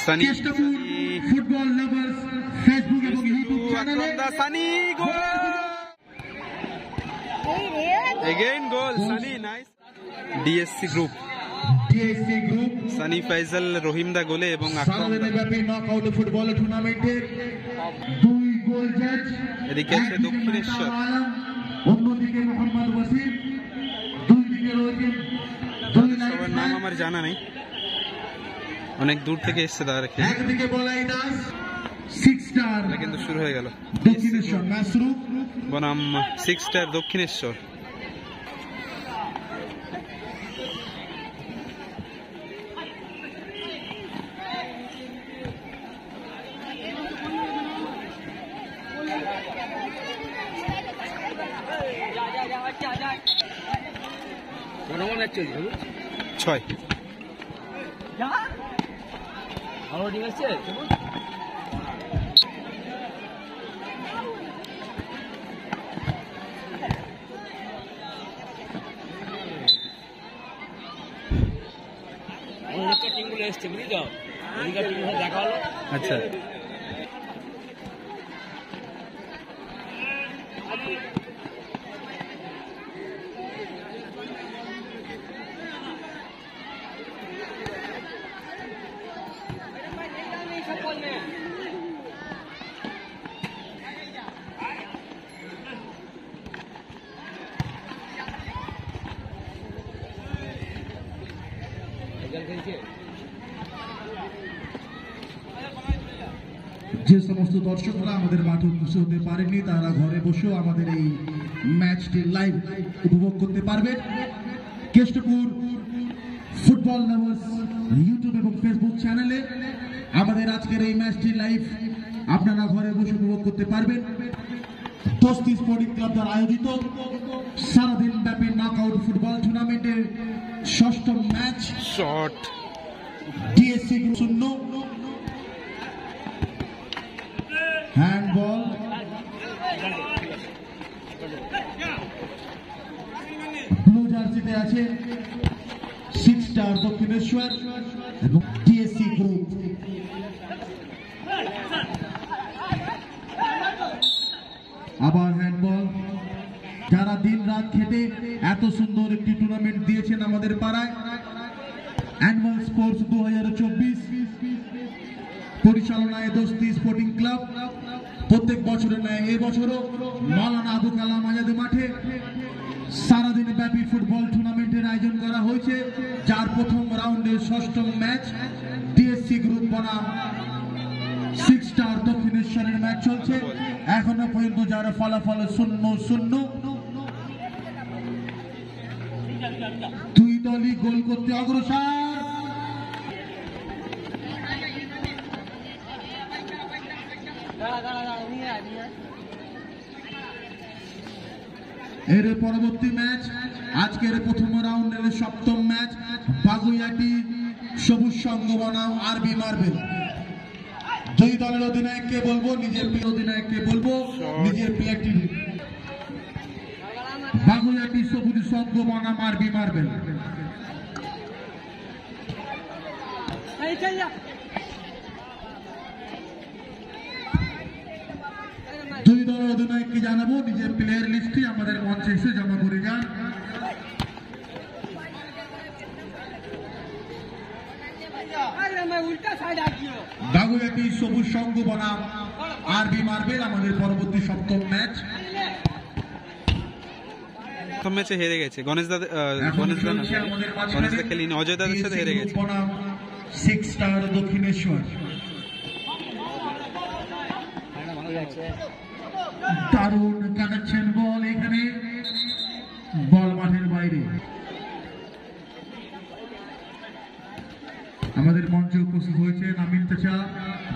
Sunny football lovers Facebook এবং YouTube চ্যানেলে সানি গোল again goal Sunny nice DSC group Sunny Faizal রহিম দা গোলে এবং সারাদিনব্যাপী নকআউট ফুটবল টুর্নামেন্টের 2 গোল জাজ এদিকে আছে দক্ষিণেশ্বর অন্যদিকে মোহাম্মদ ওয়াসিম দুই দিকে রয়েছেন সবার নাম আমার জানা নেই অনেক দূর থেকে এসেছে তারা একদিকে বলাই দাস 6 স্টার কিন্তু শুরু হয়ে গেল দক্ষিণেশ্বর মাসরু বনাম 6 স্টার দক্ষিণেশ্বর ছয় আচ্ছা যে সমস্ত দর্শকরা আমাদের মাঠে উপস্থিত হতে পারেনি তারা ঘরে বসেও আমাদের এই ম্যাচটি লাইভ উপভোগ করতে পারবেন। কেষ্টপুর ফুটবল লাভার্স ইউটিউব এবং ফেসবুক চ্যানেলে আমাদের আজকের এই ম্যাচটি লাইভ আপনারা ঘরে বসে উপভোগ করতে পারবেন। দোস্তি স্পোর্টিং ক্লাব দ্বারা আয়োজিত সারাদিন ব্যাপী নকআউট ফুটবল টুর্নামেন্টের ষষ্ঠ match shot DSC group 0 handball blue জার্সিতে আছে 6 স্টার দক্ষিণেশ্বর এবং ডিএসসি গ্রুপ। আবার হ্যান্ডবল যারা দিন রাত খেটে এত সুন্দর একটি টুর্নামেন্ট দিয়েছেন আমাদের পাড়ায় অ্যানুয়াল স্পোর্টস 2024 পরিচালনায় দোস্তি স্পোর্টিং ক্লাব প্রত্যেক বছরের ন্যায় এবছরও মাওলানা আবু কালাম আজাদ মাঠে সারাদিন ব্যাপী ফুটবল টুর্নামেন্টের আয়োজন করা হয়েছে যার প্রথম রাউন্ডের ষষ্ঠ ম্যাচ ডিএসসি গ্রুপ বনাম 6 স্টার দক্ষিণেশ্বরের ম্যাচ চলছে এখনো পর্যন্ত যারা ফলাফল 0-0 দুই দলই গোল করতে অগ্রসর। এর পরবর্তী ম্যাচ আজকের প্রথম রাউন্ডের সপ্তম ম্যাচ বাগুইয়াটি সবুজ সংঘ বনাম আরবি মার্বেল। দুই দলের অধিনায়ককে বলবো নিজের প্রিয় অধিনায়ককে বলবো নিজের প্লেয়ারটি বাগুইয়াটি সবুজ সংঘ বনাম আরবি মার্বেল। দুই দলের অধিনায়ককে জানাবো নিজের প্লেয়ার লিস্টটি আমাদের মঞ্চে এসে জমা করে যান। বাগুইয়াটি সবুজ সংঘ বনাম আরবি মার্বেল আমাদের পরবর্তী সপ্তম ম্যাচ। প্রথম ম্যাচে হেরে গেছে গণেশ দা খেলিনি অজয় দাদের সাথে হেরে গেছে বনাম 6 স্টার দক্ষিণেশ্বর। দারুণ কাটাচ্ছেন বল এখানে বল মাঠের বাইরে। আমাদের মঞ্চে উপস্থিত হয়েছেন আমিন চাচা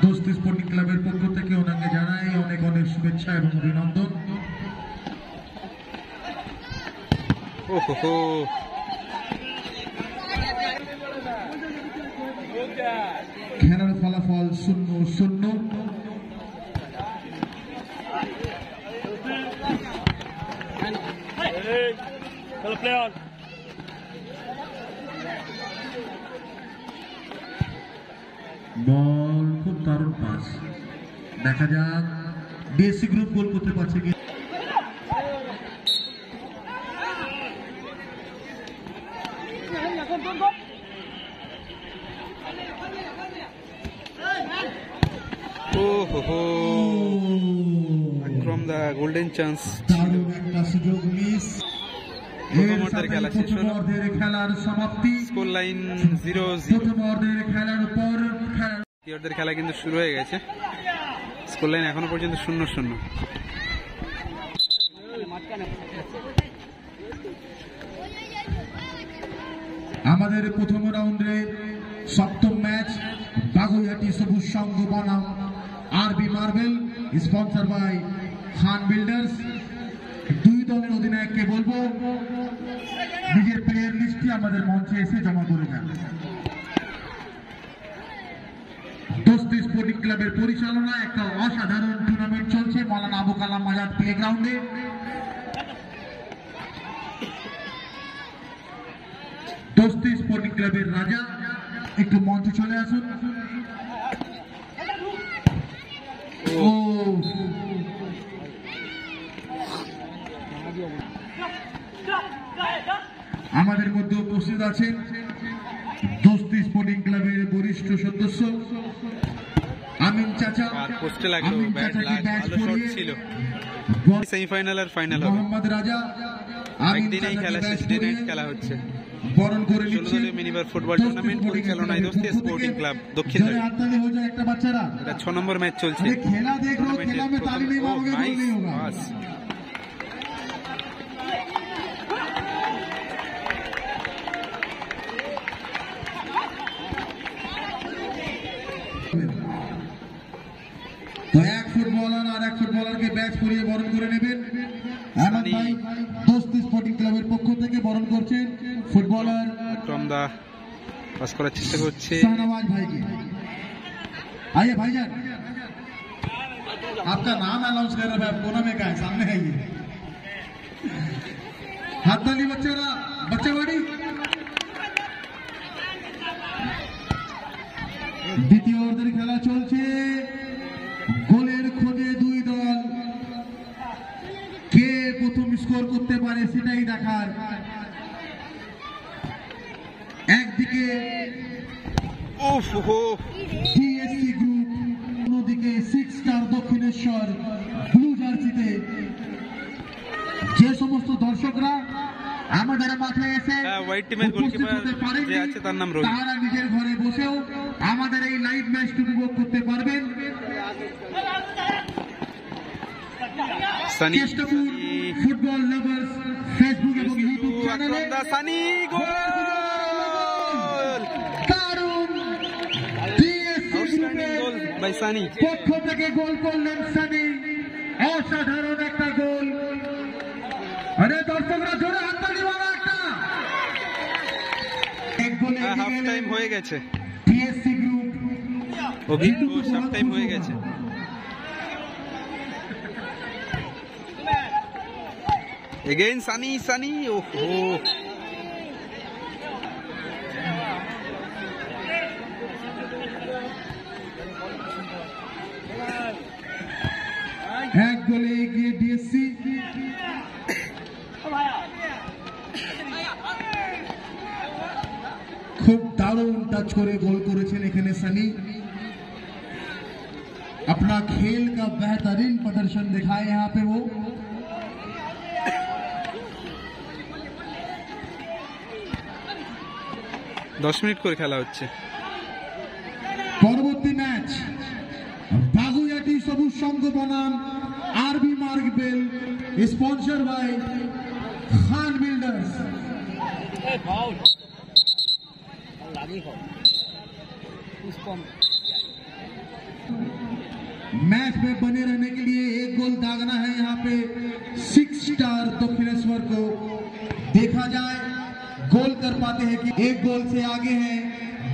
দোস্তি স্পোর্টিং ক্লাবের পক্ষ থেকে ওনাকে জানাই অনেক অনেক শুভেচ্ছা এবং অভিনন্দন। খেলার ফলাফল 0-0। বল অসাধারণ পাস। দেখা যাক ডিএসসি গ্রুপ গোল করতে পারছে কি। from the golden chance দারুণ একটা সুযোগ মিস। প্রথম অর্ধের খেলা শেষ হলো, খেলার সমাপ্তি, স্কোর লাইন 0-0। প্রথম অর্ধের খেলার পর দ্বিতীয় অর্ধের খেলা কিন্তু শুরু হয়ে গেছে, স্কোর লাইন এখনো পর্যন্ত 0-0। আমাদের প্রথম রাউন্ডে সপ্তম ম্যাচ বাগুইহাটি সবুজ সংঘ বনাম RB marble, sponsor by Khan builders. দুই দলের অধিনায়ককে বলবো নিজের প্লেয়ার লিস্টটি আমাদের মঞ্চে এসে জমা করে যান। দোস্তি স্পোর্টিং ক্লাবের পরিচালনায় একটা অসাধারণ টুর্নামেন্ট চলছে মাওলানা আবু কালাম আজাদ প্লেগ্রাউন্ডে। দোস্তি স্পোর্টিং ক্লাবের রাজা একটু মঞ্চে চলে আসুন। আমাদের মধ্যে উপস্থিত আছেন দোস্তি স্পোর্টিং ক্লাবের বরিষ্ঠ সদস্য আমিন চাচা। আমিন চাচাকে ব্যাচ করিয়ে সেমিফাইনাল আর ফাইনাল হবে, মোহাম্মদ রাজা একদিনেই খেলা শেষ, ডে নাইট খেলা হচ্ছে। বরণ করে নিচ্ছে মিনিবার ফুটবল টুর্নামেন্ট পরিচালনায় দোস্তি স্পোর্টিং ক্লাব দক্ষিণ। একটা বাচ্চারা এটা 6 নম্বর ম্যাচ চলছে। খেলা দেখ রো, খেলা में ताली नहीं मारोगे गोल नहीं होगा। তো এক ফুটবলার আর এক ফুটবলারকে ব্যাচ করিয়ে বরণ করে নেবেন। আহমদ ভাই দোস্তি স্পোর্টিং ক্লাবের পক্ষ থেকে বরণ করছেন ফুটবলার টমদা পাস করার চেষ্টা করছে শাহনवाज भाई की। आइए भाईजान, आपका नाम अनाउंस कर रहे हैं, आप कोना में का है, सामने आइए। हाथ ताली बच्चेरा, बच्चे बाड़ी। দ্বিতীয় অর্ধের খেলা চলছে, গোলের খোঁজে দুই দল, কে প্রথম স্কোর করতে পারে সেটাই দেখার। একদিকে ডিএসসি গ্রুপ, অন্যদিকে 6 স্টার দক্ষিণেশ্বর ব্লু জার্সিতে। যে সমস্ত দর্শকরা আমাদের মাঠে এসে হোয়াইট টিমের গোলকিপার যে আছে তার নাম রোহিত, তারা নিজের ঘরে বসেও আমাদের এই লাইভ ম্যাচটি উপভোগ করতে পারবেন। সানি ফুটবল লাভার্স ফেসবুক এবং ইউটিউব চ্যানেলে সানি গোল, দারুণ ডিএসসি গোল বাই সানি পক্ষ থেকে গোল করলেন সানি, অসাধারণ একটা গোল। আরে দর্শকরা জোরে হাততালি মারো একটা। এক গোলে হাফ টাইম হয়ে গেছে, ডিএসসি গ্রুপ হাফ টাইম হয়ে গেছে। Again Sunny, oh. এক গোলে এগিয়ে ডিএসসি। খুব দারুণ টাচ করে গোল করেছেন এখানে সানি। अपना खेल का बेहतरीन प्रदर्शन दिखाए यहाँ पे वो। दस मिनट করে খেলা হচ্ছে। পরবর্তী ম্যাচ বাগুইহাটি সবুজ সংঘ বনাম RB marble, sponsor by Khan builders. Match में बने रहने के लिए एक गोल दागना है यहाँ पे 6 स्टार दक्षिणेश्वर को। देखा जाए गोल कर पाते हैं कि एक गोल से आगे है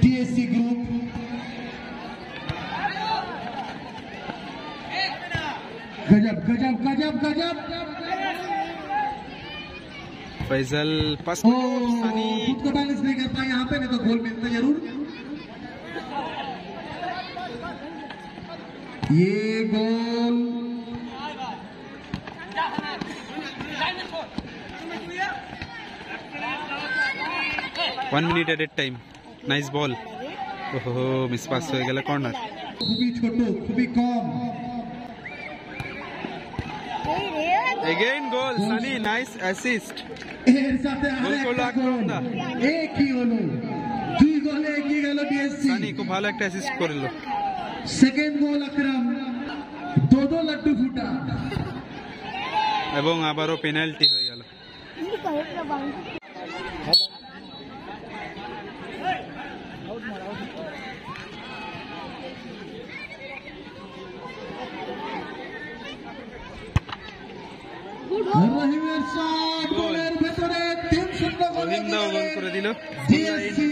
डीएससी ग्रुप। गजब गजब गजब गजब। फैजल पास खुद को बैलेंस नहीं कर पाए यहाँ पे, नहीं तो गोल मिलता जरूर। ये गोल 1 minute added time. Nice ball. ওহো মিস পাস হয়ে গেল কর্নার। খুবই ছোট, খুবই কম। Again goal. Sunny nice assist. এর সাথে গোল করলো আকরাম দা। এ কি হলো? 2 গোলে এগিয়ে গেল ডিএসসি। সানি খুব ভালো একটা অ্যাসিস্ট করলো। সেকেন্ড গোল আকরাম, দো লাড্ডু ফুটা। এবং আবারও পেনাল্টি হয়ে গেল। রহিমের শট, গোলের ভেতরে 3-0 গোল রহিম দাও গোল করে দিল। ডিএসসি